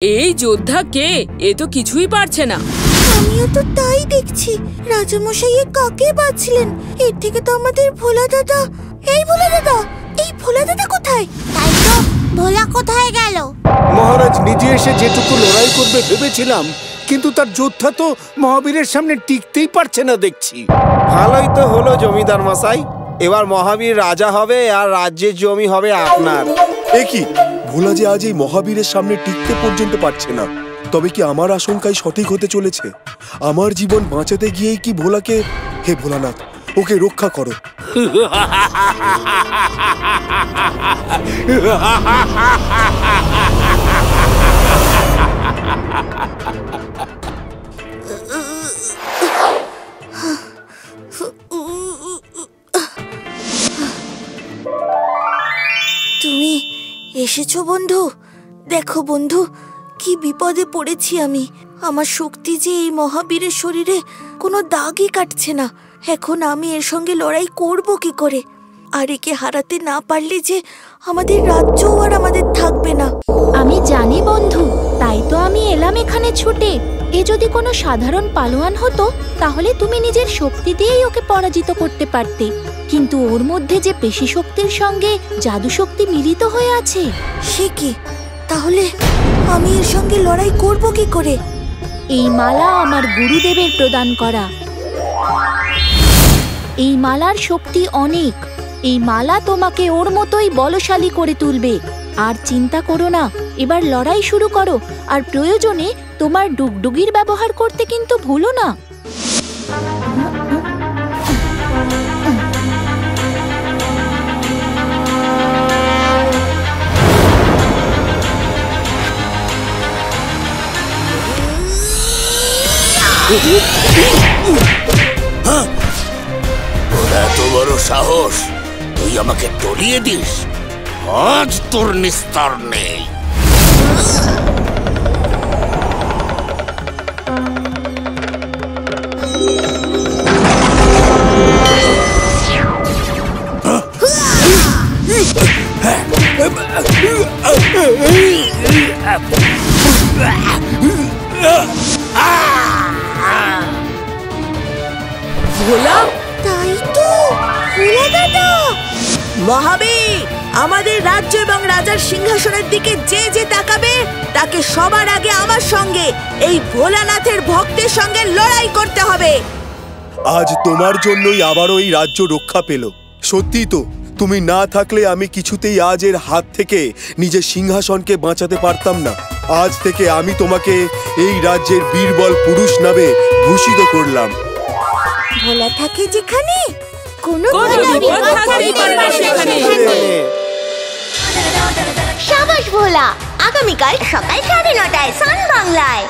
এই যোদ্ধা কে? এ তো কিছুই পারছে না। আমিও তো তাই দেখছি। রাজামশাই কাকে বাঁচলেন? এর থেকে তো আমাদের ভোলা দাদা। এই ভোলা দাদা, এই ভোলা দাদা কোথায়? তাই তো, ভোলা কোথায় গেল? মহারাজ নিজে এসে যেটুকু লড়াই করবে ভেবেছিলাম, কিন্তু তার যোদ্ধা তো মহাবীরের সামনে টিকতেই পারছে না দেখছি। ভালোই তো হলো জমিদার মশাই, এবার মহাবীর রাজা হবে আর রাজ্যের জমি হবে আপনার। এ কি, ভোলা যে আজ এই মহাবীরের সামনে টিকতে পর্যন্ত পারছে না। তবে কি আমার আশঙ্কাই সঠিক হতে চলেছে? আমার জীবন বাঁচাতে গিয়েই কি ভোলাকে, হে ভোলানাথ, ওকে রক্ষা করো। তুমি এসেছো বন্ধু? দেখো বন্ধু, কি বিপদে পড়েছি আমি। আমার শক্তি যে এই মহাবীরের শরীরে কোনো দাগই কাটছে না। এখন আমি এর সঙ্গে লড়াই করব কি করে? আর একে হারাতে না পারলে যে আমাদের রাজ্যও আর আমাদের থাকবে না। আমি জানি বন্ধু, তাই তো আমি এলাম এখানে ছুটে। এ যদি কোনো সাধারণ পালোয়ান হতো তাহলে তুমি নিজের শক্তি দিয়েই ওকে পরাজিত করতে পারতে, কিন্তু ওর মধ্যে যে পেশি শক্তির সঙ্গে জাদু শক্তি মিলিত হয়ে আছে। সে কি? তাহলে আমি এর সঙ্গে লড়াই করব কি করে? এই মালা আমার গুরুদেবের প্রদান করা। এই মালার শক্তি অনেক। এই মালা তোমাকে ওর মতোই বলশালী করে তুলবে। আর চিন্তা করো না, এবার লড়াই শুরু করো। আর প্রয়োজনে তোমার ডুগডুগির ব্যবহার করতে কিন্তু ভুলো না। এত বড় সাহস, তুই আমাকে তলিয়ে দিস? আজ তোর নিস্তার নেই। ভোলা, তাই তো, ভোলা দাদা। মহাবীর, আমাদের রাজ্য এবং রাজার সিংহাসনের দিকে যে যে তাকাবে তাকে সবার আগে আমার সঙ্গে, এই ভোলানাথের ভক্তের সঙ্গে লড়াই করতে হবে। আজ তোমার জন্যই আবারও এই রাজ্য রক্ষা পেল। সত্যি তো, তুমি না থাকলে আমি কিছুতেই আজ এর হাত থেকে নিজের সিংহাসনকে বাঁচাতে পারতাম না। আজ থেকে আমি তোমাকে এই রাজ্যের বীরবল পুরুষ নামে ভূষিত করলাম। ভোলা থাকে যেখানে, কোনো বিপদ থাকতেই পারে না সেখানে। সাবাস ভোলা, আগামীকাল সকাল 9:30টায় সান বাংলায়।